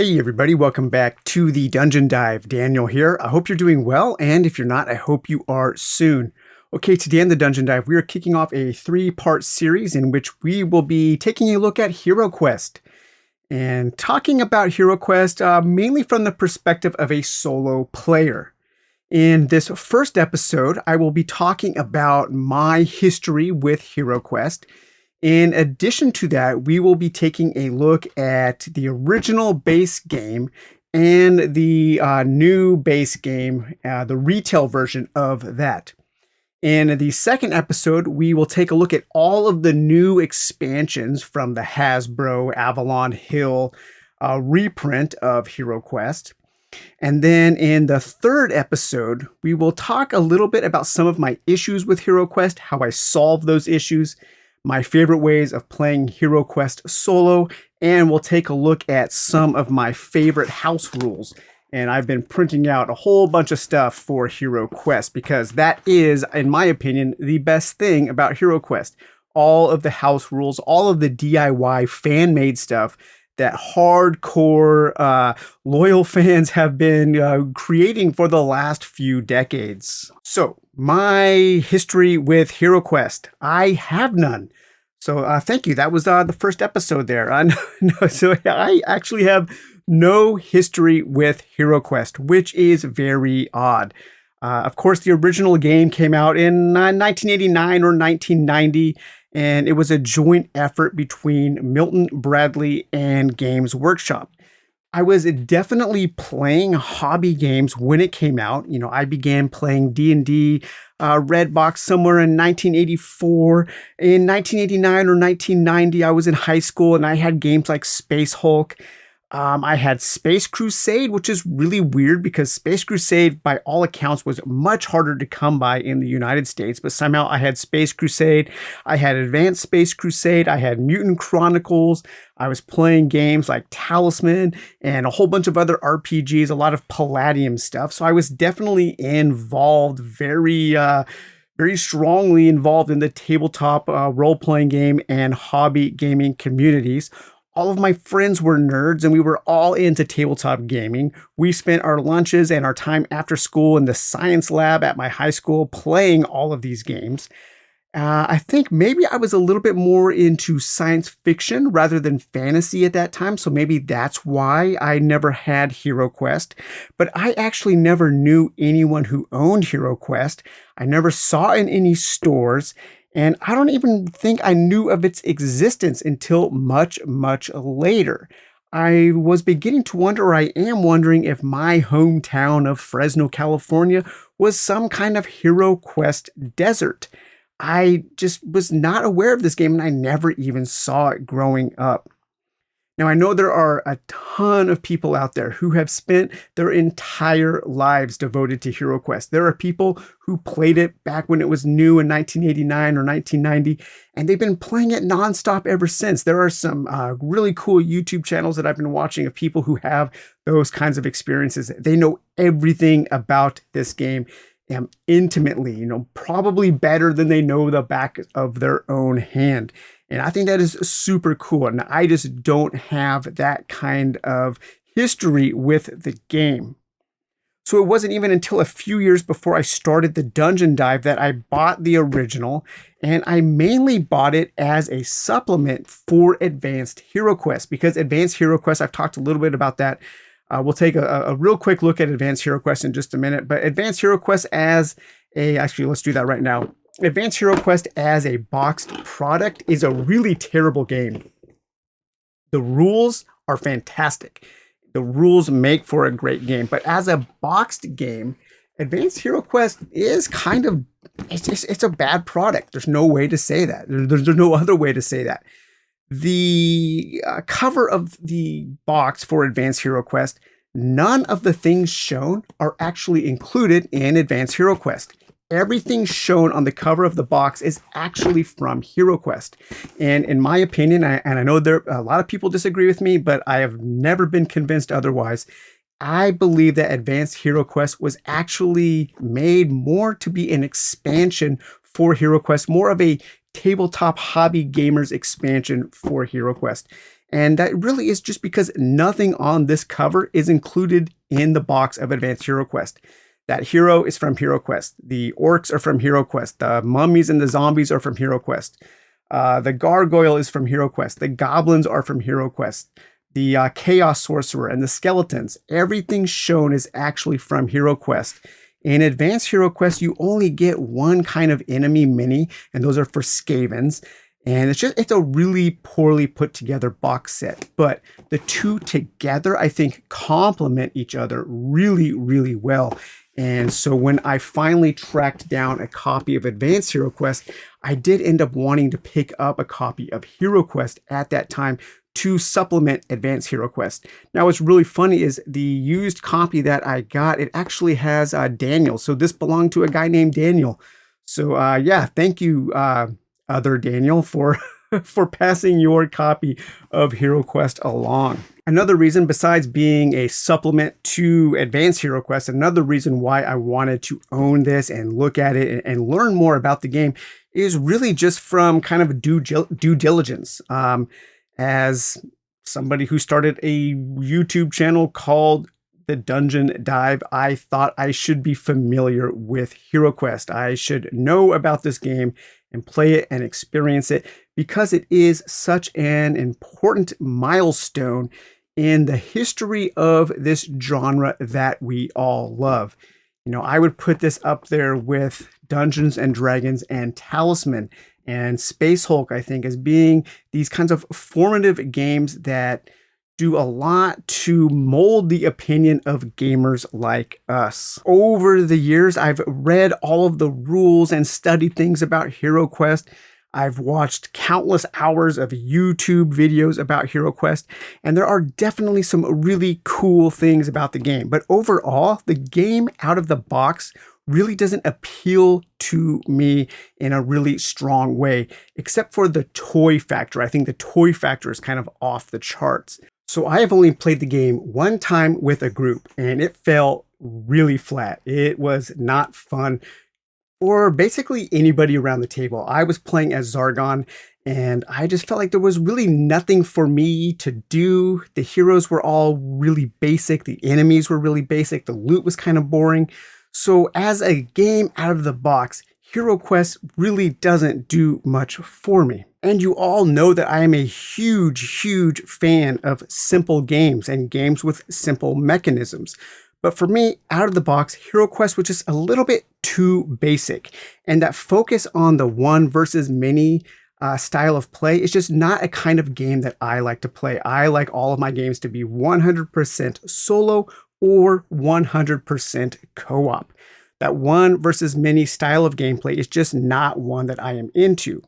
Hey everybody, welcome back to the Dungeon Dive. Daniel here. I hope you're doing well, and if you're not, I hope you are soon. Okay, today in the Dungeon Dive, we are kicking off a 3-part series in which we will be taking a look at HeroQuest and talking about HeroQuest mainly from the perspective of a solo player. In this first episode, I will be talking about my history with HeroQuest. In addition to that, we will be taking a look at the original base game and the new base game, the retail version of that. In the second episode, we will take a look at all of the new expansions from the Hasbro Avalon Hill reprint of HeroQuest. And then in the third episode, we will talk a little bit about some of my issues with HeroQuest, how I solve those issues, my favorite ways of playing HeroQuest solo, and we'll take a look at some of my favorite house rules. And I've been printing out a whole bunch of stuff for HeroQuest because that is, in my opinion, the best thing about HeroQuest. All of the house rules, all of the DIY fan-made stuff that hardcore loyal fans have been creating for the last few decades. So, my history with HeroQuest. I have none. So thank you. That was the first episode there. So I actually have no history with HeroQuest, which is very odd. Of course, the original game came out in 1989 or 1990. And it was a joint effort between Milton Bradley and Games Workshop. I was definitely playing hobby games when it came out. You know, I began playing D&D Red Box somewhere in 1984. In 1989 or 1990, I was in high school and I had games like Space Hulk. I had Space Crusade, which is really weird because Space Crusade, by all accounts, was much harder to come by in the United States. But somehow I had Space Crusade, I had Advanced Space Crusade, I had Mutant Chronicles. I was playing games like Talisman and a whole bunch of other RPGs, a lot of Palladium stuff. So I was definitely involved, very strongly involved in the tabletop role-playing game and hobby gaming communities. All of my friends were nerds and we were all into tabletop gaming. We spent our lunches and our time after school in the science lab at my high school playing all of these games. I think maybe I was a little bit more into science fiction rather than fantasy at that time, so maybe that's why I never had HeroQuest. But I actually never knew anyone who owned HeroQuest. I never saw it in any stores. And I don't even think I knew of its existence until much, much later. I was beginning to wonder, or I am wondering, if my hometown of Fresno, California was some kind of HeroQuest desert. I just was not aware of this game and I never even saw it growing up. Now, I know there are a ton of people out there who have spent their entire lives devoted to HeroQuest. There are people who played it back when it was new in 1989 or 1990, and they've been playing it nonstop ever since. There are some really cool YouTube channels that I've been watching of people who have those kinds of experiences. They know everything about this game intimately, probably better than they know the back of their own hand. And I think that is super cool. And I just don't have that kind of history with the game. So it wasn't even until a few years before I started the Dungeon Dive that I bought the original. And I mainly bought it as a supplement for Advanced HeroQuest, because Advanced HeroQuest, I've talked a little bit about that. We'll take a real quick look at Advanced HeroQuest in just a minute. But Advanced HeroQuest actually, let's do that right now. Advanced HeroQuest as a boxed product is a really terrible game. The rules are fantastic. The rules make for a great game. But as a boxed game, Advanced HeroQuest is kind of, it's a bad product. There's no way to say that. There's no other way to say that. The cover of the box for Advanced HeroQuest, none of the things shown are actually included in Advanced HeroQuest. Everything shown on the cover of the box is actually from HeroQuest. And in my opinion, and I know a lot of people disagree with me, but I have never been convinced otherwise. I believe that Advanced HeroQuest was actually made more to be an expansion for HeroQuest, more of a tabletop hobby gamers expansion for HeroQuest. And that really is just because nothing on this cover is included in the box of Advanced HeroQuest. That hero is from HeroQuest. The orcs are from HeroQuest. The mummies and the zombies are from HeroQuest. The gargoyle is from HeroQuest. The goblins are from HeroQuest. The chaos sorcerer and the skeletons. Everything shown is actually from HeroQuest. In Advanced HeroQuest, you only get one kind of enemy mini, and those are for Skavens. And it's a really poorly put together box set. But the two together, I think, complement each other really, really well. And so when I finally tracked down a copy of Advanced HeroQuest, I did end up wanting to pick up a copy of HeroQuest at that time to supplement Advanced HeroQuest. Now, what's really funny is the used copy that I got, it actually has Daniel. So this belonged to a guy named Daniel. So yeah, thank you, other Daniel, for for passing your copy of HeroQuest along. Another reason, besides being a supplement to Advanced HeroQuest, another reason why I wanted to own this and look at it and learn more about the game is really just from kind of due diligence. As somebody who started a YouTube channel called The Dungeon Dive, I thought I should be familiar with HeroQuest. I should know about this game and play it and experience it because it is such an important milestone in the history of this genre that we all love. You know, I would put this up there with Dungeons and Dragons and Talisman and Space Hulk, I think, as being these kinds of formative games that do a lot to mold the opinion of gamers like us. Over the years, I've read all of the rules and studied things about HeroQuest. I've watched countless hours of YouTube videos about HeroQuest, and there are definitely some really cool things about the game. But overall, the game out of the box really doesn't appeal to me in a really strong way, except for the toy factor. I think the toy factor is kind of off the charts. So I have only played the game one time with a group, and it fell really flat. It was not fun for basically anybody around the table. I was playing as Zargon, and I just felt like there was really nothing for me to do. The heroes were all really basic. The enemies were really basic. The loot was kind of boring. So as a game out of the box, HeroQuest really doesn't do much for me. And you all know that I am a huge, huge fan of simple games and games with simple mechanisms. But for me, out of the box, HeroQuest was just a little bit too basic. And that focus on the one versus many style of play is just not a kind of game that I like to play. I like all of my games to be 100% solo or 100% co-op. That one versus many style of gameplay is just not one that I am into.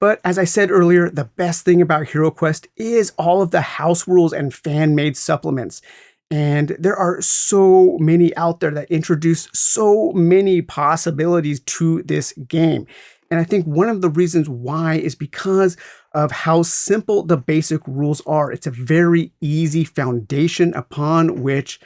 But as I said earlier, the best thing about HeroQuest is all of the house rules and fan-made supplements. And there are so many out there that introduce so many possibilities to this game. And I think one of the reasons why is because of how simple the basic rules are. It's a very easy foundation upon which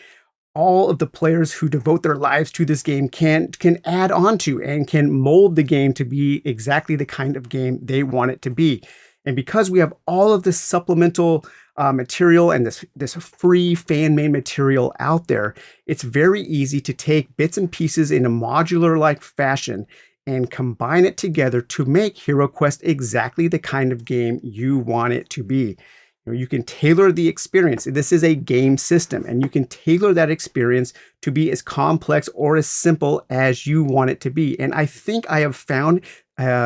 all of the players who devote their lives to this game can add on to and can mold the game to be exactly the kind of game they want it to be. And because we have all of this supplemental material and this free fan-made material out there, it's very easy to take bits and pieces in a modular-like fashion and combine it together to make HeroQuest exactly the kind of game you want it to be. You can tailor the experience. This is a game system, and you can tailor that experience to be as complex or as simple as you want it to be. And I think I have found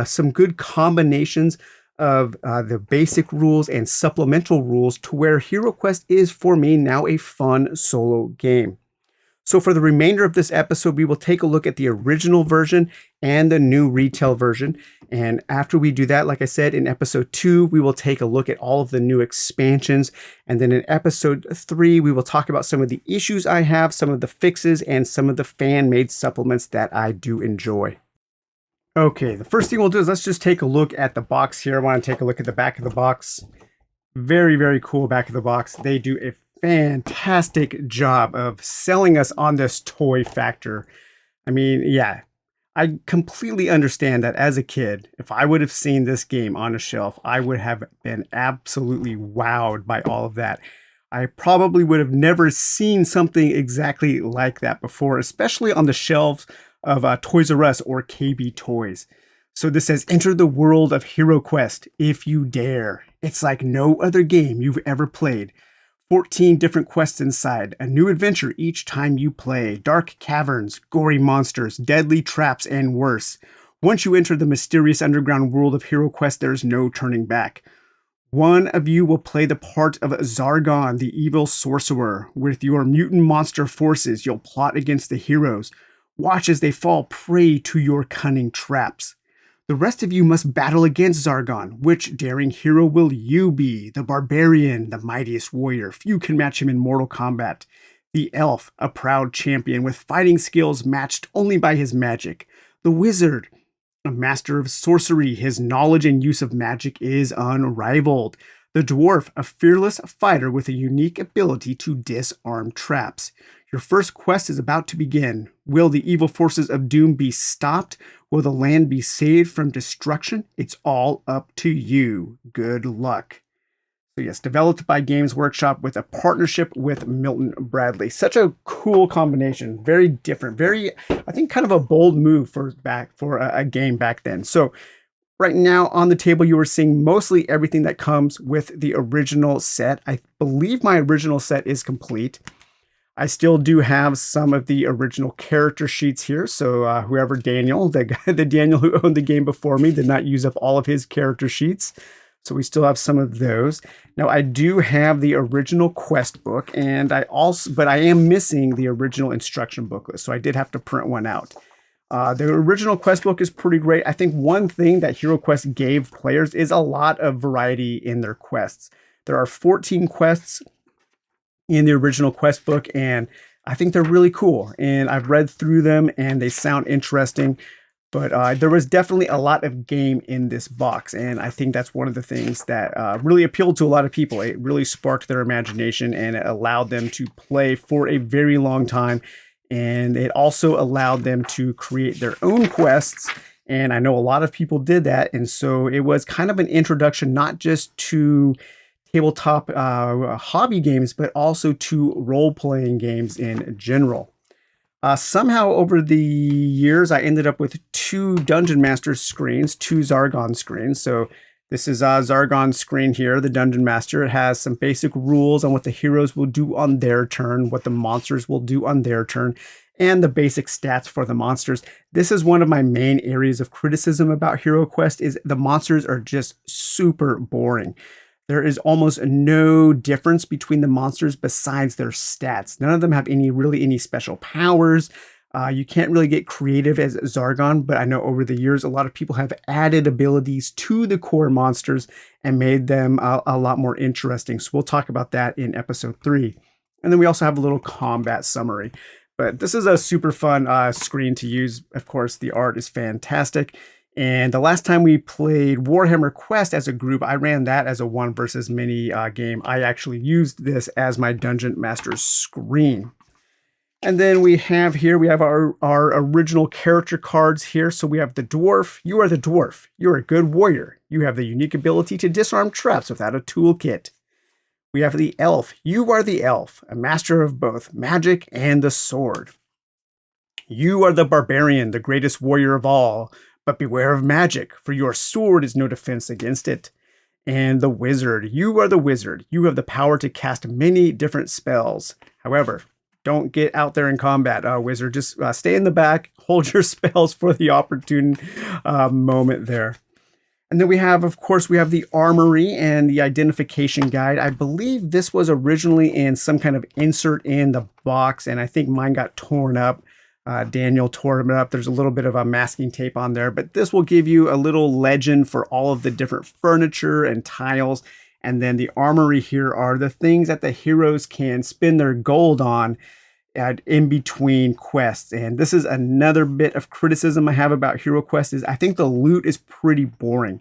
some good combinations of the basic rules and supplemental rules to where HeroQuest is, for me, now a fun solo game. So for the remainder of this episode, we will take a look at the original version and the new retail version. And after we do that, like I said, in episode 2, we will take a look at all of the new expansions. And then in episode 3, we will talk about some of the issues I have, some of the fixes, and some of the fan-made supplements that I do enjoy. Okay, the first thing we'll do is let's just take a look at the box here. I want to take a look at the back of the box. Very, very cool back of the box. They do a fantastic job of selling us on this toy factor. I mean, yeah, I completely understand that as a kid, if I would have seen this game on a shelf, I would have been absolutely wowed by all of that. I probably would have never seen something exactly like that before, especially on the shelves of Toys R Us or KB Toys. So this says, enter the world of HeroQuest if you dare. It's like no other game you've ever played. 14 different quests inside, a new adventure each time you play, dark caverns, gory monsters, deadly traps, and worse. Once you enter the mysterious underground world of HeroQuest, there's no turning back. One of you will play the part of Zargon, the evil sorcerer. With your mutant monster forces, you'll plot against the heroes. Watch as they fall prey to your cunning traps. The rest of you must battle against Zargon. Which daring hero will you be? The barbarian, the mightiest warrior. Few can match him in mortal combat. The elf, a proud champion with fighting skills matched only by his magic. The wizard, a master of sorcery. His knowledge and use of magic is unrivaled. The dwarf, a fearless fighter with a unique ability to disarm traps. Your first quest is about to begin. Will the evil forces of doom be stopped? Will the land be saved from destruction? It's all up to you. Good luck. So yes, developed by Games Workshop with a partnership with Milton Bradley. Such a cool combination. Very different. Very, I think, kind of a bold move for a game back then. So right now on the table, you are seeing mostly everything that comes with the original set. I believe my original set is complete. I still do have some of the original character sheets here. So whoever Daniel, the Daniel who owned the game before me, did not use up all of his character sheets. So we still have some of those. Now I do have the original quest book, and but I am missing the original instruction booklet. So I did have to print one out. The original quest book is pretty great. I think one thing that HeroQuest gave players is a lot of variety in their quests. There are 14 quests in the original quest book, and I think they're really cool. And I've read through them, and they sound interesting. But there was definitely a lot of game in this box, and I think that's one of the things that really appealed to a lot of people. It really sparked their imagination, and it allowed them to play for a very long time. And it also allowed them to create their own quests. And I know a lot of people did that. And so it was kind of an introduction, not just to tabletop hobby games, but also to role-playing games in general. Somehow over the years, I ended up with 2 Dungeon Master screens, 2 Zargon screens. So this is Zargon's screen here, the Dungeon Master. It has some basic rules on what the heroes will do on their turn, what the monsters will do on their turn, and the basic stats for the monsters. This is one of my main areas of criticism about HeroQuest, is the monsters are just super boring. There is almost no difference between the monsters besides their stats. None of them have any special powers. You can't really get creative as Zargon, but I know over the years, a lot of people have added abilities to the core monsters and made them a lot more interesting. So we'll talk about that in episode 3. And then we also have a little combat summary. But this is a super fun screen to use. Of course, the art is fantastic. And the last time we played Warhammer Quest as a group, I ran that as a 1 versus many game. I actually used this as my Dungeon Master screen. And then we have our original character cards here. So we have the dwarf. You are the dwarf. You're a good warrior. You have the unique ability to disarm traps without a toolkit. We have the elf. You are the elf, a master of both magic and the sword. You are the barbarian, the greatest warrior of all. But beware of magic, for your sword is no defense against it. And the wizard. You are the wizard. You have the power to cast many different spells. However, don't get out there in combat, wizard. Just stay in the back, hold your spells for the opportune moment there. And then we have, of course, the armory and the identification guide. I believe this was originally in some kind of insert in the box, and I think mine got torn up. Daniel tore it up. There's a little bit of a masking tape on there, but this will give you a little legend for all of the different furniture and tiles. And then the armory here are the things that the heroes can spend their gold on in between quests. And this is another bit of criticism I have about HeroQuest is I think the loot is pretty boring.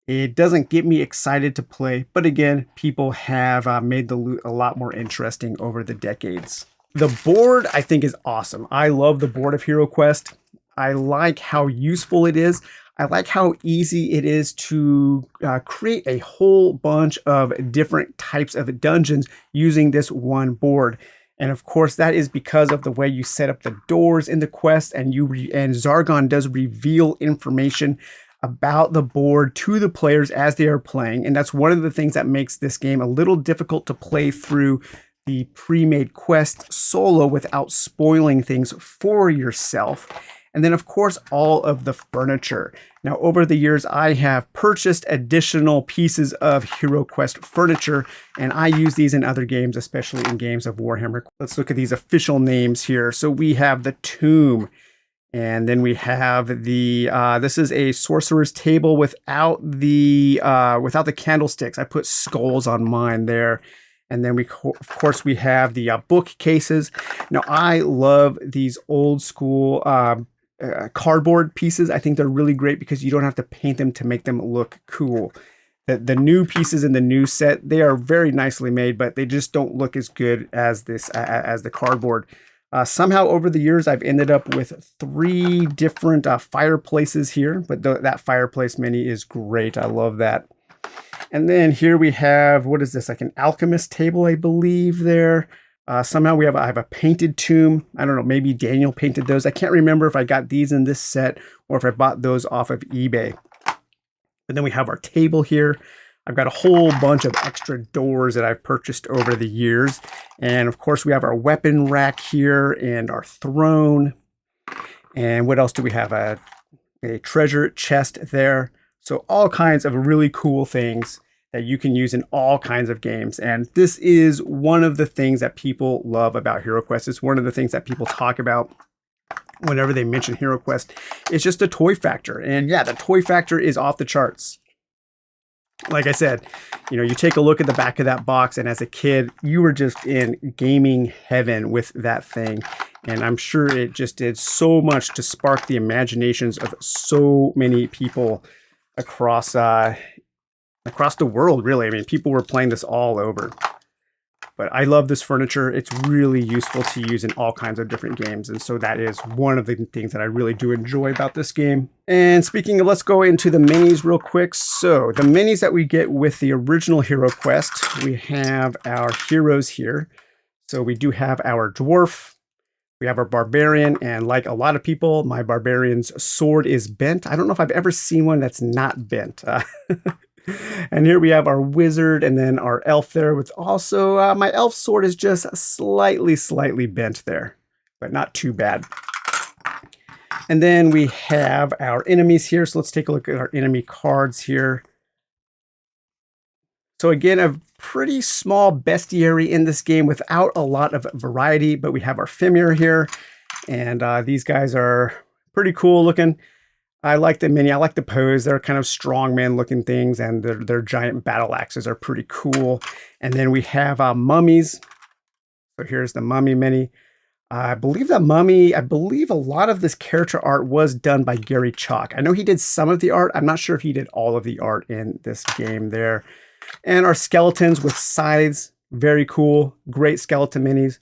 It doesn't get me excited to play, but again, people have made the loot a lot more interesting over the decades. The board, I think, is awesome. I love the board of HeroQuest. I like how useful it is. I like how easy it is to create a whole bunch of different types of dungeons using this one board. And of course, that is because of the way you set up the doors in the quest, and Zargon does reveal information about the board to the players as they are playing. And that's one of the things that makes this game a little difficult to play through the pre-made quest solo without spoiling things for yourself. And then, of course, all of the furniture. Now, over the years, I have purchased additional pieces of HeroQuest furniture, and I use these in other games, especially in games of Warhammer. Let's look at these official names here. So we have the Tomb, and then we have the, this is a sorcerer's table without the candlesticks. I put skulls on mine there. And then of course, we have the bookcases. Now, I love these old school cardboard pieces. I think they're really great because you don't have to paint them to make them look cool. The new pieces in the new set, they are very nicely made, but they just don't look as good as as the cardboard. Somehow over the years, I've ended up with 3 different fireplaces here, but that fireplace mini is great. I love that. And then here we have, what is this? Like an alchemist table, I believe there. Somehow I have a painted tomb. I don't know, maybe Daniel painted those. I can't remember if I got these in this set or if I bought those off of eBay. And then we have our table here. I've got a whole bunch of extra doors that I've purchased over the years. And of course, we have our weapon rack here and our throne. And what else do we have? A treasure chest there. So all kinds of really cool things that you can use in all kinds of games. And this is one of the things that people love about HeroQuest. It's one of the things that people talk about whenever they mention HeroQuest. It's just the toy factor. And yeah, the toy factor is off the charts. Like I said, you know, you take a look at the back of that box, and as a kid, you were just in gaming heaven with that thing. And I'm sure it just did so much to spark the imaginations of so many people across the world, really. I mean, people were playing this all over. But I love this furniture. It's really useful to use in all kinds of different games. And so that is one of the things that I really do enjoy about this game. And speaking of, let's go into the minis real quick. So the minis that we get with the original HeroQuest, we have our heroes here. So we do have our dwarf, we have our barbarian, and like a lot of people, my barbarian's sword is bent. I don't know if I've ever seen one that's not bent. And here we have our wizard, and then our elf there, with also my elf sword is just slightly bent there, but not too bad. And then we have our enemies here. So let's take a look at our enemy cards here. So again, a pretty small bestiary in this game without a lot of variety, but we have our Fimir here, and these guys are pretty cool looking. I like the mini. I like the pose. They're kind of strongman looking things, and their giant battle axes are pretty cool. And then we have mummies. So here's the mummy mini. I believe a lot of this character art was done by Gary Chalk. I know he did some of the art. I'm not sure if he did all of the art in this game there. And our skeletons with scythes, very cool. Great skeleton minis.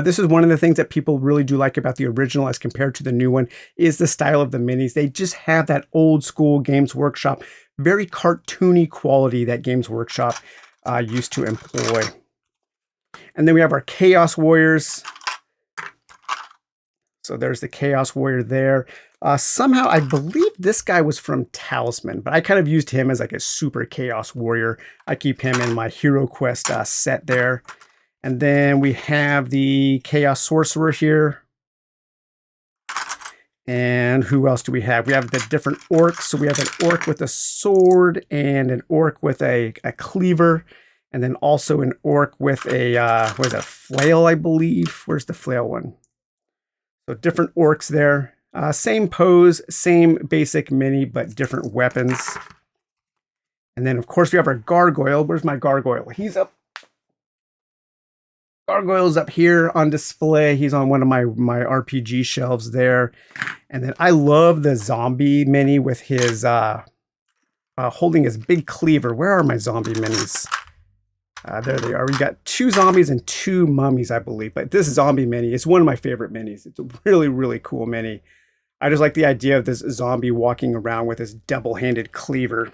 This is one of the things that people really do like about the original as compared to the new one, is the style of the minis. They just have that old school Games Workshop, very cartoony quality that Games Workshop used to employ. And then we have our Chaos Warriors. So there's the Chaos Warrior there. Somehow, I believe this guy was from Talisman, but I kind of used him as like a super Chaos Warrior. I keep him in my HeroQuest set there. And then we have the Chaos Sorcerer here. And who else do we have? We have the different orcs. So we have an orc with a sword and an orc with a cleaver. And then also an orc with a flail, I believe. Where's the flail one? So different orcs there. Same pose, same basic mini, but different weapons. And then, of course, we have our gargoyle. Where's my gargoyle? He's up. Gargoyle's up here on display. He's on one of my RPG shelves there. And then I love the zombie mini with his holding his big cleaver. Where are my zombie minis? There they are. We got 2 zombies and 2 mummies, I believe. But this zombie mini is one of my favorite minis. It's a really, really cool mini. I just like the idea of this zombie walking around with his double-handed cleaver.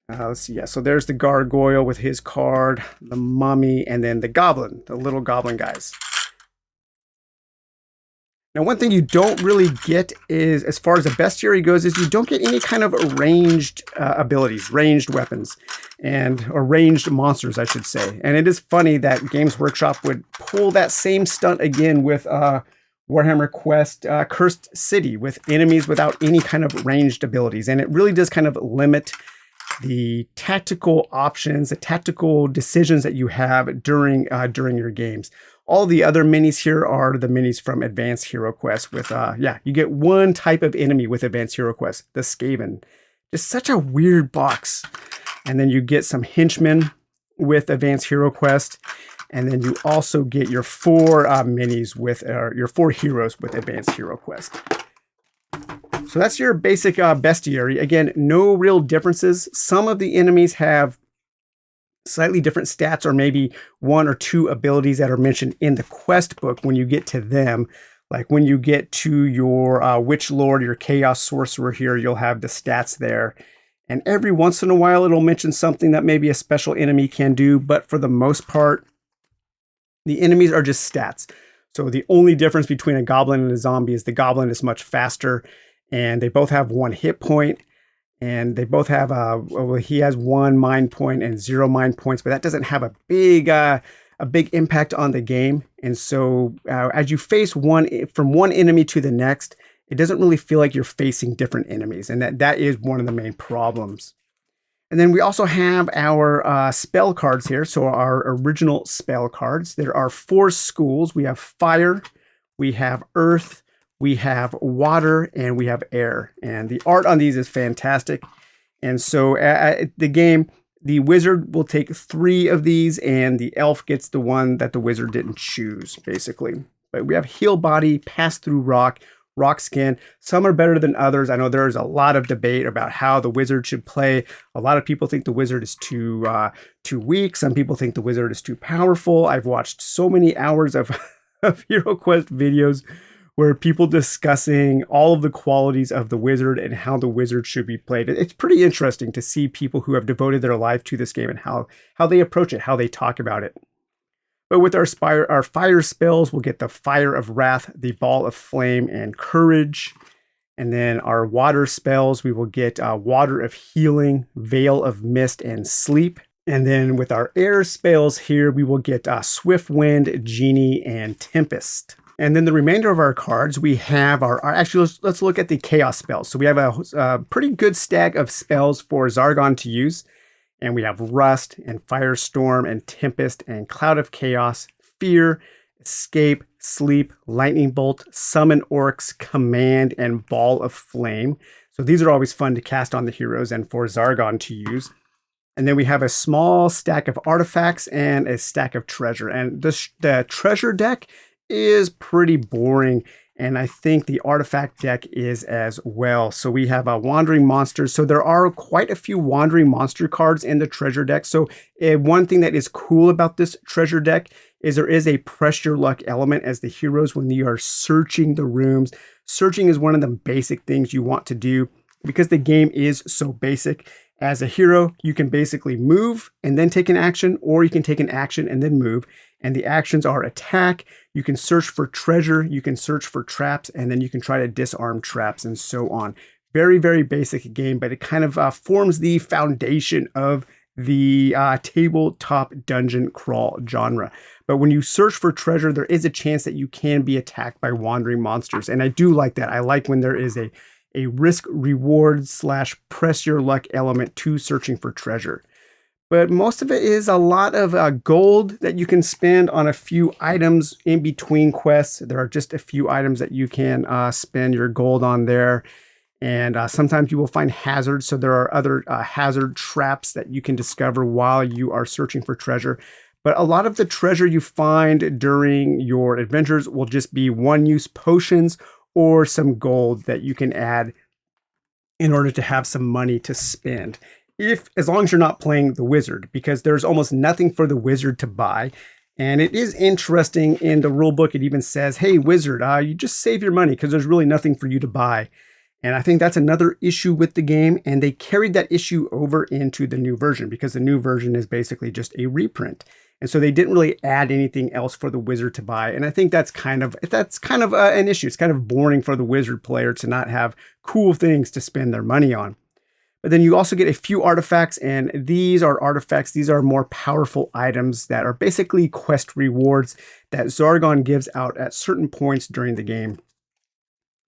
Let's see. Yeah, so there's the gargoyle with his card, the mummy, and then the goblin, the little goblin guys. Now, one thing you don't really get is, as far as the bestiary goes, is you don't get any kind of ranged abilities, ranged weapons, or ranged monsters, I should say. And it is funny that Games Workshop would pull that same stunt again with Warhammer Quest Cursed City, with enemies without any kind of ranged abilities. And it really does kind of limit the tactical options, the tactical decisions that you have during your games. All the other minis here are the minis from Advanced HeroQuest with, you get one type of enemy with Advanced HeroQuest, the Skaven. Just such a weird box. And then you get some henchmen with Advanced HeroQuest. And then you also get your 4 minis with, your 4 heroes with Advanced HeroQuest. So that's your basic bestiary. Again, no real differences. Some of the enemies have slightly different stats, or maybe 1 or 2 abilities that are mentioned in the quest book when you get to them. Like when you get to your Witch Lord, your Chaos Sorcerer here, you'll have the stats there. And every once in a while, it'll mention something that maybe a special enemy can do. But for the most part, the enemies are just stats. So the only difference between a goblin and a zombie is the goblin is much faster, and they both have 1 hit point, and they both have he has 1 mind point and 0 mind points, but that doesn't have a big impact on the game. And so as you face from one enemy to the next, it doesn't really feel like you're facing different enemies, and that is one of the main problems. And then we also have our spell cards here. So our original spell cards. There are 4 schools. We have fire, we have earth, we have water, and we have air. And the art on these is fantastic. And so the game, the wizard will take 3 of these, and the elf gets the one that the wizard didn't choose, basically. But we have heal body, pass through rock, rock skin. Some are better than others. I know there's a lot of debate about how the wizard should play. A lot of people think the wizard is too weak. Some people think the wizard is too powerful. I've watched so many hours of HeroQuest videos where people discussing all of the qualities of the wizard and how the wizard should be played. It's pretty interesting to see people who have devoted their life to this game and how they approach it, how they talk about it. But with our fire spells, we'll get the Fire of Wrath, the Ball of Flame, and Courage. And then our water spells, we will get Water of Healing, Veil of Mist, and Sleep. And then with our air spells here, we will get Swift Wind, Genie, and Tempest. And then the remainder of our cards, we have actually, let's look at the chaos spells. So we have a pretty good stack of spells for Zargon to use. And we have Rust, and Firestorm, and Tempest, and Cloud of Chaos, Fear, Escape, Sleep, Lightning Bolt, Summon Orcs, Command, and Ball of Flame. So these are always fun to cast on the heroes and for Zargon to use. And then we have a small stack of artifacts and a stack of treasure. And the treasure deck is pretty boring, and I think the artifact deck is as well. So we have wandering monsters. So there are quite a few wandering monster cards in the treasure deck. So one thing that is cool about this treasure deck is there is a press your luck element as the heroes when you are searching the rooms. Searching is one of the basic things you want to do because the game is so basic. As a hero, you can basically move and then take an action, or you can take an action and then move. And the actions are attack, you can search for treasure, you can search for traps, and then you can try to disarm traps and so on. Very, very basic game, but it kind of forms the foundation of the tabletop dungeon crawl genre. But when you search for treasure, there is a chance that you can be attacked by wandering monsters. And I do like that. I like when there is a risk reward / press your luck element to searching for treasure. But most of it is a lot of gold that you can spend on a few items in between quests. There are just a few items that you can spend your gold on there. And sometimes you will find hazards. So there are other hazard traps that you can discover while you are searching for treasure. But a lot of the treasure you find during your adventures will just be one-use potions or some gold that you can add in order to have some money to spend. as long as you're not playing the wizard, because there's almost nothing for the wizard to buy. And it is interesting in the rule book, it even says, hey, wizard, you just save your money because there's really nothing for you to buy. And I think that's another issue with the game. And they carried that issue over into the new version because the new version is basically just a reprint. And so they didn't really add anything else for the wizard to buy. And I think that's kind of an issue. It's kind of boring for the wizard player to not have cool things to spend their money on. But then you also get a few artifacts, and these are artifacts. These are more powerful items that are basically quest rewards that Zargon gives out at certain points during the game.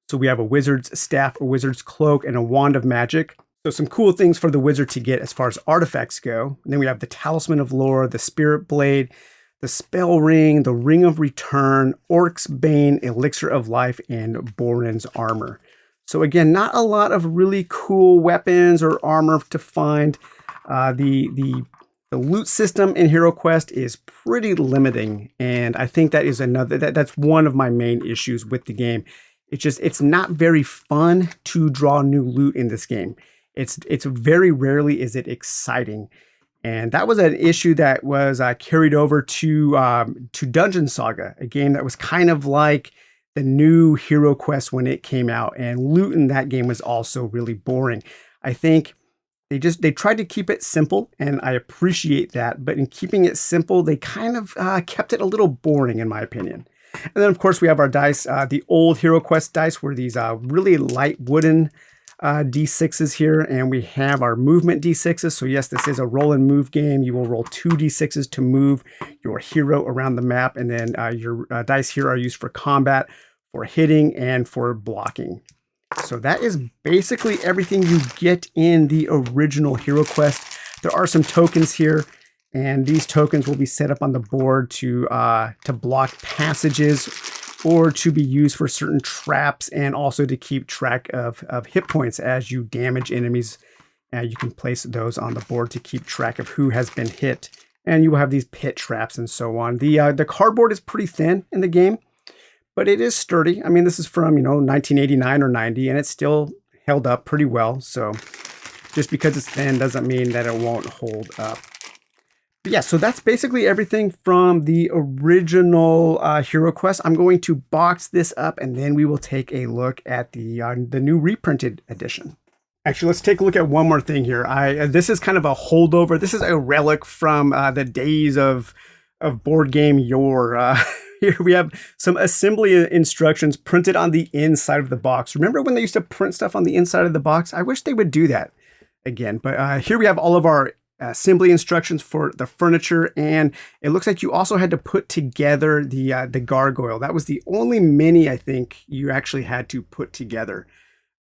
So we have a wizard's staff, a wizard's cloak, and a wand of magic. So some cool things for the wizard to get as far as artifacts go. And then we have the Talisman of Lore, the Spirit Blade, the Spell Ring, the Ring of Return, Orc's Bane, Elixir of Life, and Borin's Armor. So again, not a lot of really cool weapons or armor to find. The loot system in HeroQuest is pretty limiting, and I think that is that's one of my main issues with the game. It's not very fun to draw new loot in this game. It's very rarely is it exciting, and that was an issue that was carried over to Dungeon Saga, a game that was kind of like the new HeroQuest when it came out, and loot in that game was also really boring. I think they tried to keep it simple, and I appreciate that, but in keeping it simple, they kind of kept it a little boring in my opinion. And then of course we have our dice. The old HeroQuest dice were these really light wooden D6s here, and we have our movement D6s. So yes, this is a roll and move game. You will roll 2 D6s to move your hero around the map, and then your dice here are used for combat, for hitting, and for blocking. So that is basically everything you get in the original HeroQuest. There are some tokens here, and these tokens will be set up on the board to block passages, or to be used for certain traps, and also to keep track of hit points as you damage enemies. You can place those on the board to keep track of who has been hit. And you will have these pit traps and so on. The cardboard is pretty thin in the game, but it is sturdy. I mean, this is from 1989 or 90, and it's still held up pretty well. So just because it's thin doesn't mean that it won't hold up. But yeah, so that's basically everything from the original HeroQuest. I'm going to box this up, and then we will take a look at the new reprinted edition. Actually, let's take a look at one more thing here. This is kind of a holdover. This is a relic from the days of board game yore. Here we have some assembly instructions printed on the inside of the box. Remember when they used to print stuff on the inside of the box? I wish they would do that again. But here we have all of our assembly instructions for the furniture, and it looks like you also had to put together the gargoyle. That was the only mini I think you actually had to put together.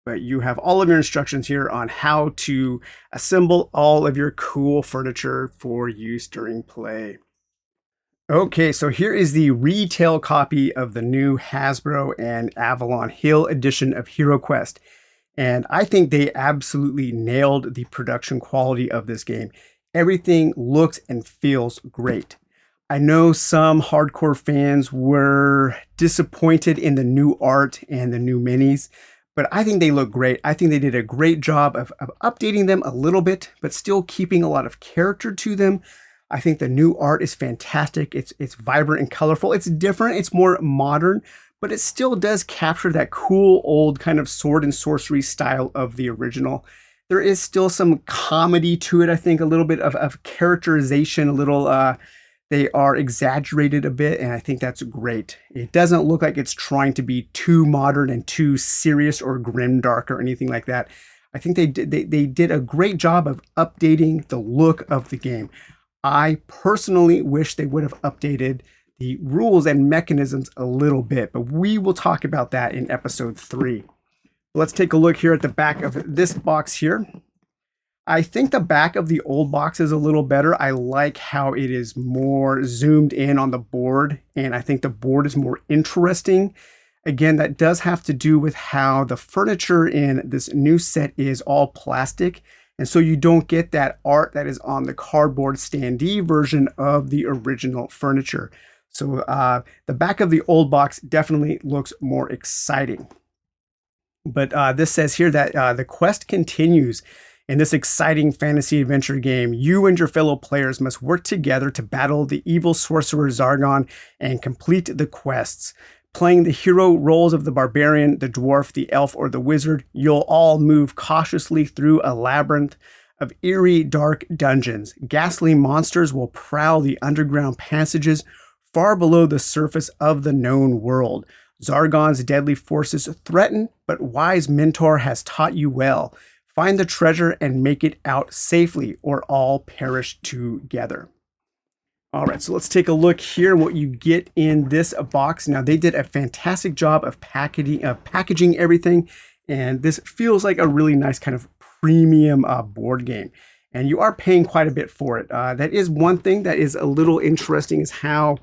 But you have all of your instructions here on how to assemble all of your cool furniture for use during play. Okay, so here is the retail copy of the new Hasbro and Avalon Hill edition of HeroQuest. And I think they absolutely nailed the production quality of this game. Everything looks and feels great. I know some hardcore fans were disappointed in the new art and the new minis, but I think they look great. I think they did a great job of updating them a little bit, but still keeping a lot of character to them. I think the new art is fantastic. It's vibrant and colorful. It's different. It's more modern, but it still does capture that cool old kind of sword and sorcery style of the original. There is still some comedy to it, I think, a little bit of characterization, a little, they are exaggerated a bit, and I think that's great. It doesn't look like it's trying to be too modern and too serious or grimdark or anything like that. I think they did a great job of updating the look of the game. I personally wish they would have updated the rules and mechanisms a little bit, but we will talk about that in episode 3. Let's take a look here at the back of this box here. I think the back of the old box is a little better. I like how it is more zoomed in on the board, and I think the board is more interesting. Again, that does have to do with how the furniture in this new set is all plastic. And so you don't get that art that is on the cardboard standee version of the original furniture. So the back of the old box definitely looks more exciting. But this says here that the quest continues. In this exciting fantasy adventure game, you and your fellow players must work together to battle the evil sorcerer Zargon and complete the quests. Playing the hero roles of the barbarian, the dwarf, the elf, or the wizard, you'll all move cautiously through a labyrinth of eerie, dark dungeons. Ghastly monsters will prowl the underground passages far below the surface of the known world. Zargon's deadly forces threaten, but wise mentor has taught you well. Find the treasure and make it out safely, or all perish together. All right, so let's take a look here what you get in this box. Now, they did a fantastic job of packaging everything, and this feels like a really nice kind of premium board game. And you are paying quite a bit for it. That is one thing that is a little interesting, is how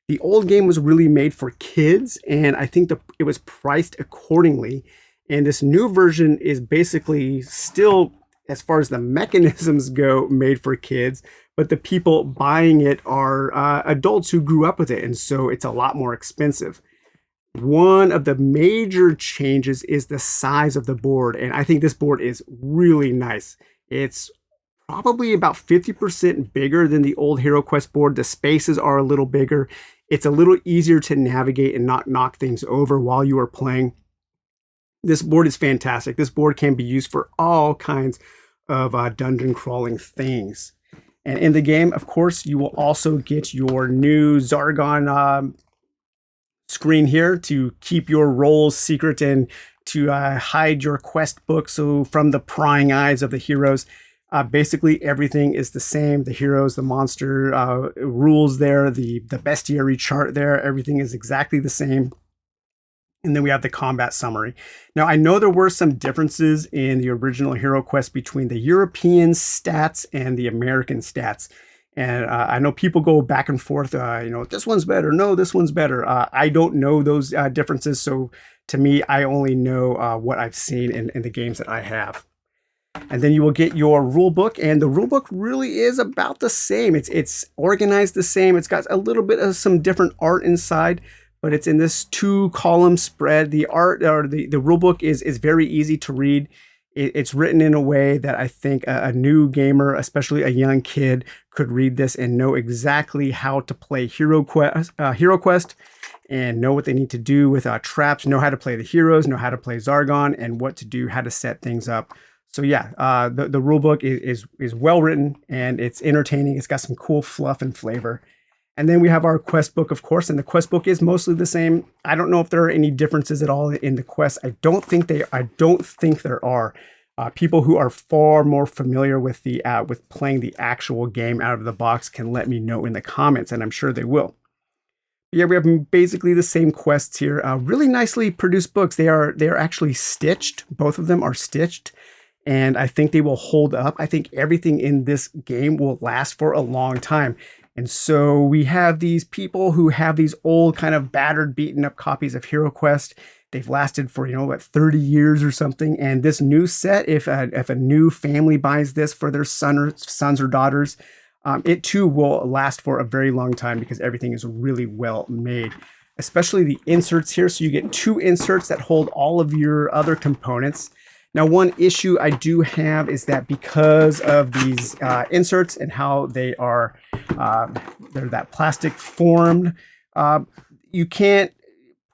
the old game was really made for kids, and I think it was priced accordingly. And this new version is basically still, as far as the mechanisms go, made for kids, but the people buying it are adults who grew up with it, and so it's a lot more expensive. One of the major changes is the size of the board, and I think this board is really nice. It's probably about 50% bigger than the old HeroQuest board. The spaces are a little bigger. It's a little easier to navigate and not knock things over while you are playing. This board is fantastic. This board can be used for all kinds of dungeon crawling things. And in the game, of course, you will also get your new Zargon screen here to keep your roles secret and to hide your quest book so from the prying eyes of the heroes. Basically, everything is the same. The heroes, the monster rules there, the bestiary chart there, everything is exactly the same. And then we have the combat summary. Now, I know there were some differences in the original HeroQuest between the European stats and the American stats. And I know people go back and forth, this one's better. No, this one's better. I don't know those differences. So to me, I only know what I've seen in the games that I have. And then you will get your rule book, and the rule book really is about the same. It's organized the same. It's got a little bit of some different art inside, but it's in this 2-column spread. The art, or the rule book is very easy to read. It's written in a way that I think a new gamer, especially a young kid, could read this and know exactly how to play HeroQuest and know what they need to do with traps, know how to play the heroes, know how to play Zargon, and what to do, how to set things up. So yeah, the rule book is well written, and it's entertaining. It's got some cool fluff and flavor. And then we have our quest book, of course, and the quest book is mostly the same. I don't know if there are any differences at all in the quests. I don't think there are. People who are far more familiar with with playing the actual game out of the box can let me know in the comments, and I'm sure they will. Yeah, we have basically the same quests here. Really nicely produced books. They are actually stitched. Both of them are stitched, and I think they will hold up. I think everything in this game will last for a long time. And so we have these people who have these old kind of battered, beaten up copies of HeroQuest. They've lasted for, 30 years or something. And this new set, if a new family buys this for their sons or daughters, it too will last for a very long time because everything is really well made, especially the inserts here. So you get 2 inserts that hold all of your other components. Now, one issue I do have is that because of these inserts and how they are, they're that plastic formed, you can't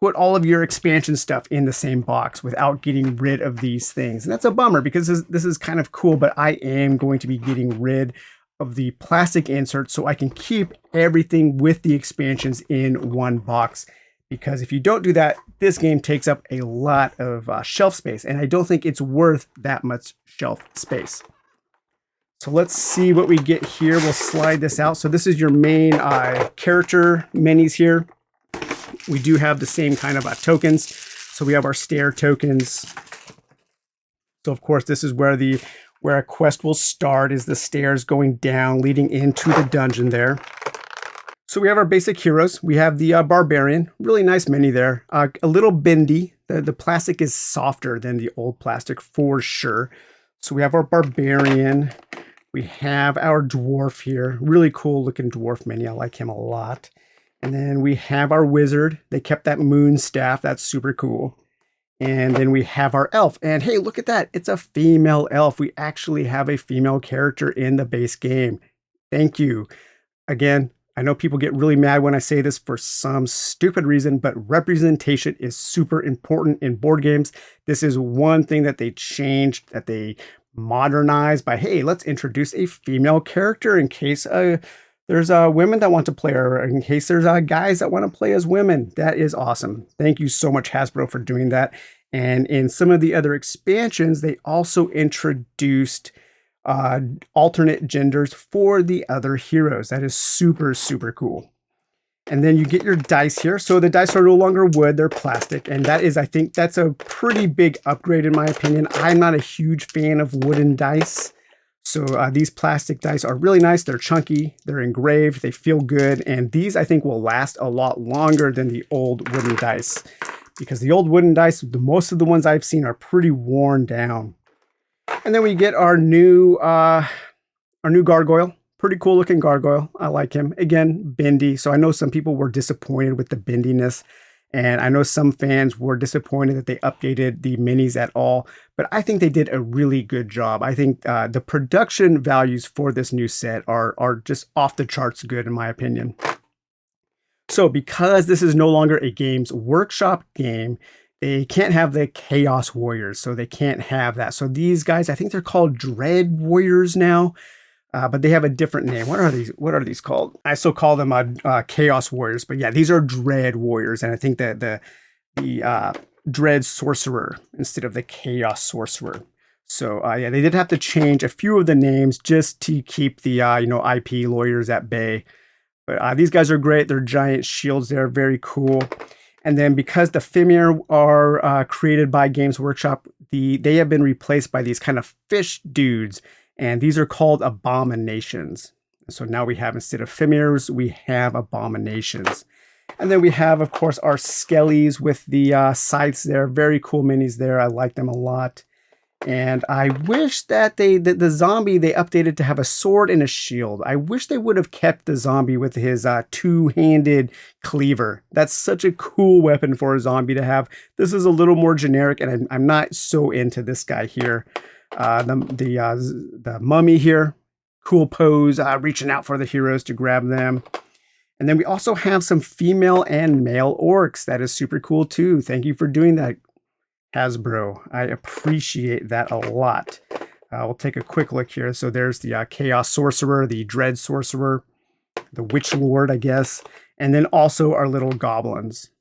put all of your expansion stuff in the same box without getting rid of these things. And that's a bummer because this is kind of cool, but I am going to be getting rid of the plastic inserts so I can keep everything with the expansions in one box. Because if you don't do that, this game takes up a lot of shelf space, and I don't think it's worth that much shelf space. So let's see what we get here. We'll slide this out. So this is your main character minis here. We do have the same kind of tokens. So we have our stair tokens. So of course, this is where a quest will start, is the stairs going down, leading into the dungeon there. So we have our basic heroes. We have the barbarian, really nice mini there. A little bendy. The plastic is softer than the old plastic for sure. So we have our barbarian. We have our dwarf here. Really cool looking dwarf mini. I like him a lot. And then we have our wizard. They kept that moon staff. That's super cool. And then we have our elf. And hey, look at that. It's a female elf. We actually have a female character in the base game. Thank you. Again, I know people get really mad when I say this for some stupid reason, but representation is super important in board games. This is one thing that they changed, that they modernized by, hey, let's introduce a female character in case there's women that want to play, or in case there's guys that want to play as women. That is awesome. Thank you so much, Hasbro, for doing that. And in some of the other expansions, they also introduced alternate genders for the other heroes. That is super, super cool. And then you get your dice here. So the dice are no longer wood, they're plastic. And that is, I think that's a pretty big upgrade in my opinion. I'm not a huge fan of wooden dice. So these plastic dice are really nice. They're chunky, they're engraved, they feel good. And these I think will last a lot longer than the old wooden dice. Because the old wooden dice, most of the ones I've seen are pretty worn down. And then we get our new gargoyle. Pretty cool looking gargoyle. I like him. Again, bendy. So I know some people were disappointed with the bendiness. And I know some fans were disappointed that they updated the minis at all. But I think they did a really good job. I think the production values for this new set are just off the charts good in my opinion. So because this is no longer a Games Workshop game, they can't have the Chaos Warriors, so they can't have that. So these guys, I think they're called Dread Warriors now, but they have a different name. What are these? What are these called? I still call them Chaos Warriors, but yeah, these are Dread Warriors, and I think that the Dread Sorcerer instead of the Chaos Sorcerer. So yeah, they did have to change a few of the names just to keep the IP lawyers at bay. But these guys are great. They're giant shields. They're very cool. And then because the Fimir are created by Games Workshop, they have been replaced by these kind of fish dudes. And these are called abominations. So now we have, instead of Fimirs, we have abominations. And then we have, of course, our skellies with the scythes there. Very cool minis there. I like them a lot. And I wish that the zombie, they updated to have a sword and a shield. I wish they would have kept the zombie with his two-handed cleaver. That's such a cool weapon for a zombie to have. This is a little more generic, and I'm not so into this guy here. The mummy here, cool pose, reaching out for the heroes to grab them. And then we also have some female and male orcs. That is super cool too. Thank you for doing that, Hasbro. I appreciate that a lot. We'll take a quick look here. So there's the Chaos Sorcerer, the Dread Sorcerer, the Witch Lord, I guess, and then also our little goblins.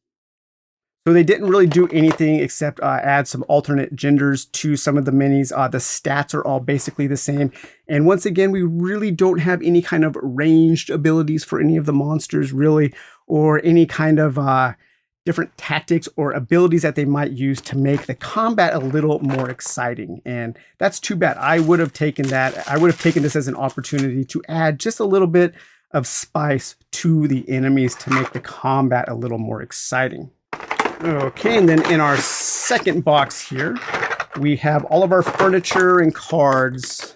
So they didn't really do anything except add some alternate genders to some of the minis. The stats are all basically the same. And once again, we really don't have any kind of ranged abilities for any of the monsters, really, or any kind of different tactics or abilities that they might use to make the combat a little more exciting. And that's too bad. I would have taken that. I would have taken this as an opportunity to add just a little bit of spice to the enemies to make the combat a little more exciting. Okay, and then in our second box here, we have all of our furniture and cards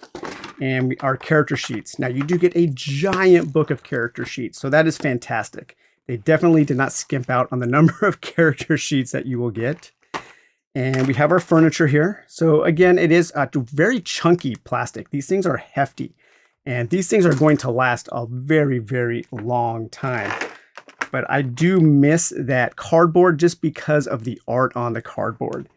and our character sheets. Now, you do get a giant book of character sheets, so that is fantastic. They definitely did not skimp out on the number of character sheets that you will get. And we have our furniture here. So again, it is very chunky plastic. These things are hefty, and these things are going to last a very, very long time. But I do miss that cardboard just because of the art on the cardboard.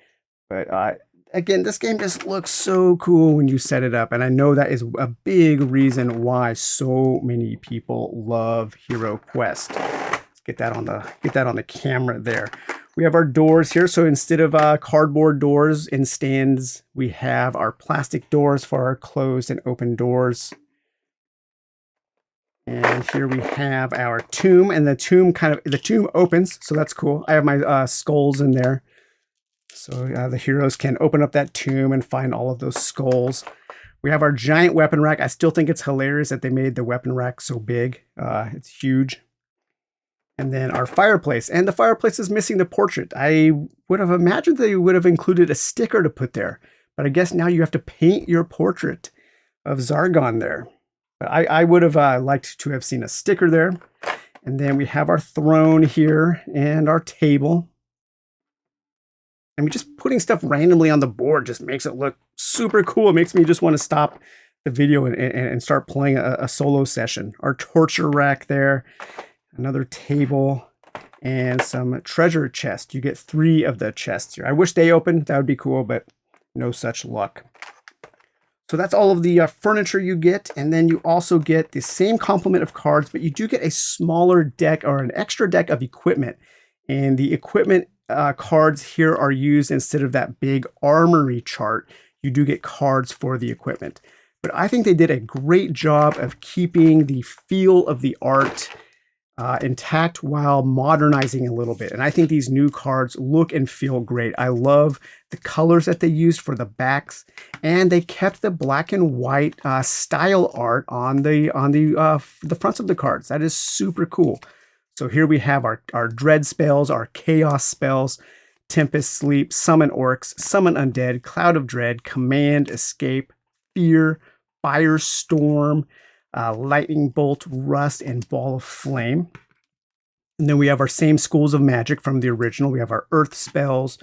But again, this game just looks so cool when you set it up. And I know that is a big reason why so many people love HeroQuest. Let's get that on the camera there. We have our doors here. So instead of cardboard doors and stands, we have our plastic doors for our closed and open doors. And here we have our tomb, and the tomb opens, so that's cool. I have my skulls in there, so the heroes can open up that tomb and find all of those skulls. We have our giant weapon rack. I still think it's hilarious that they made the weapon rack so big. It's huge. And then our fireplace, and the fireplace is missing the portrait. I would have imagined they would have included a sticker to put there, but I guess now you have to paint your portrait of Zargon there. I would have liked to have seen a sticker there. And then we have our throne here and our table. I mean, just putting stuff randomly on the board just makes it look super cool. It makes me just want to stop the video and start playing a solo session. Our torture rack there, another table, and some treasure chest. You get 3 of the chests here. I wish they opened. That would be cool, but no such luck. So that's all of the furniture you get, and then you also get the same complement of cards, but you do get a smaller deck or an extra deck of equipment. And the equipment cards here are used instead of that big armory chart. You do get cards for the equipment. But I think they did a great job of keeping the feel of the art intact while modernizing a little bit. And I think these new cards look and feel great. I love the colors that they used for the backs, and they kept the black and white style art on the fronts of the cards. That is super cool. So here we have our dread spells, our chaos spells, Tempest Sleep, Summon Orcs, Summon Undead, Cloud of Dread, Command, Escape, Fear, Firestorm, Lightning Bolt, Rust, and Ball of Flame. And then we have our same schools of magic from the original. We have our Earth spells,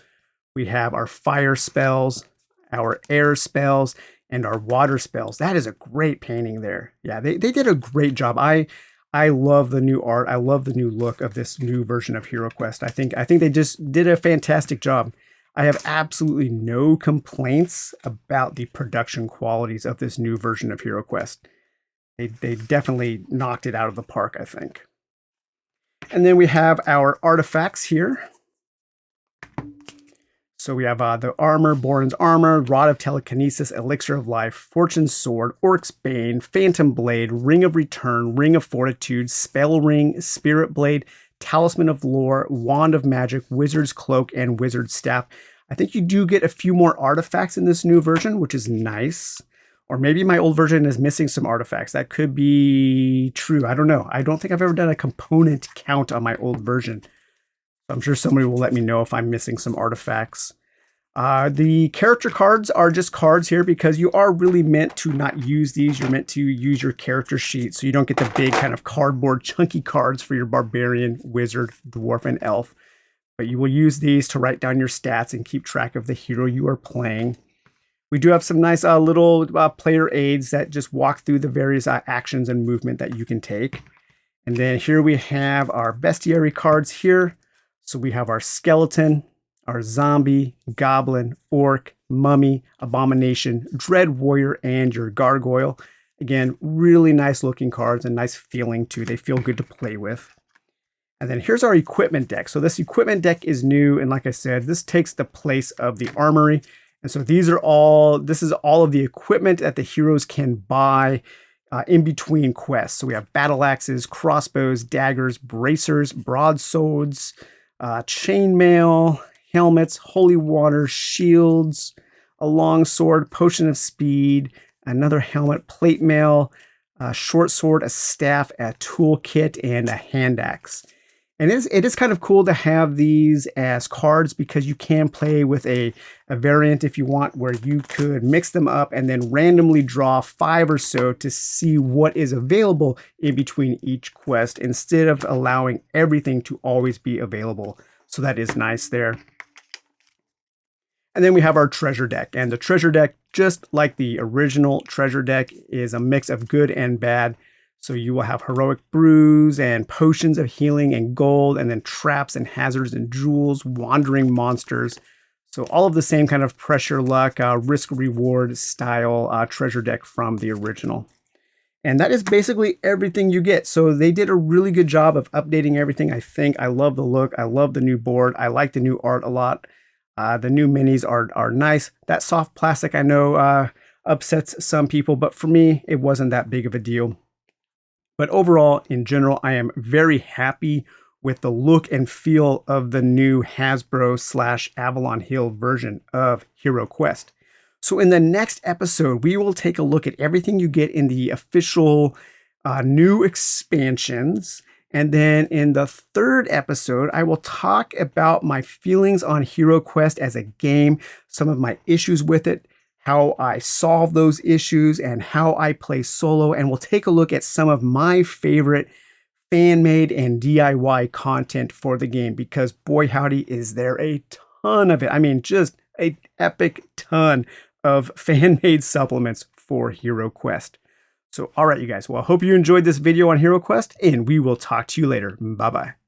we have our Fire spells, our Air spells, and our Water spells. That is a great painting there. Yeah, they did a great job. I love the new art. I love the new look of this new version of HeroQuest. I think they just did a fantastic job. I have absolutely no complaints about the production qualities of this new version of HeroQuest. They definitely knocked it out of the park, I think. And then we have our artifacts here. So we have the armor, Boren's armor, Rod of Telekinesis, Elixir of Life, Fortune's Sword, Orc's Bane, Phantom Blade, Ring of Return, Ring of Fortitude, Spell Ring, Spirit Blade, Talisman of Lore, Wand of Magic, Wizard's Cloak, and Wizard's Staff. I think you do get a few more artifacts in this new version, which is nice. Or maybe my old version is missing some artifacts. That could be true. I don't know. I don't think I've ever done a component count on my old version. I'm sure somebody will let me know if I'm missing some artifacts. The character cards are just cards here because you are really meant to not use these. You're meant to use your character sheet, so you don't get the big kind of cardboard chunky cards for your barbarian, wizard, dwarf, and elf. But you will use these to write down your stats and keep track of the hero you are playing. We do have some nice little player aids that just walk through the various actions and movement that you can take. And then here we have our bestiary cards here. So we have our skeleton, our zombie, goblin, orc, mummy, abomination, dread warrior, and your gargoyle. Again, really nice looking cards and nice feeling too. They feel good to play with. And then here's our equipment deck. So this equipment deck is new. And like I said, this takes the place of the armory. And so this is all of the equipment that the heroes can buy in between quests. So we have battle axes, crossbows, daggers, bracers, broadswords, chainmail, helmets, holy water, shields, a long sword, potion of speed, another helmet, plate mail, a short sword, a staff, a toolkit, and a hand axe. And it is kind of cool to have these as cards because you can play with a variant if you want where you could mix them up and then randomly draw 5 or so to see what is available in between each quest instead of allowing everything to always be available. So that is nice there. And then we have our treasure deck. And the treasure deck, just like the original treasure deck, is a mix of good and bad. So you will have heroic brews and potions of healing and gold, and then traps and hazards and jewels, wandering monsters. So all of the same kind of pressure luck, risk reward style treasure deck from the original. And that is basically everything you get. So they did a really good job of updating everything. I think I love the look. I love the new board. I like the new art a lot. The new minis are nice. That soft plastic I know upsets some people, but for me, it wasn't that big of a deal. But overall, in general, I am very happy with the look and feel of the new Hasbro/Avalon Hill version of HeroQuest. So in the next episode, we will take a look at everything you get in the official new expansions. And then in the third episode, I will talk about my feelings on HeroQuest as a game, some of my issues with it, how I solve those issues, and how I play solo. And we'll take a look at some of my favorite fan-made and DIY content for the game, because boy howdy, is there a ton of it. I mean, just an epic ton of fan-made supplements for HeroQuest. So, all right, you guys. Well, I hope you enjoyed this video on HeroQuest, and we will talk to you later. Bye-bye.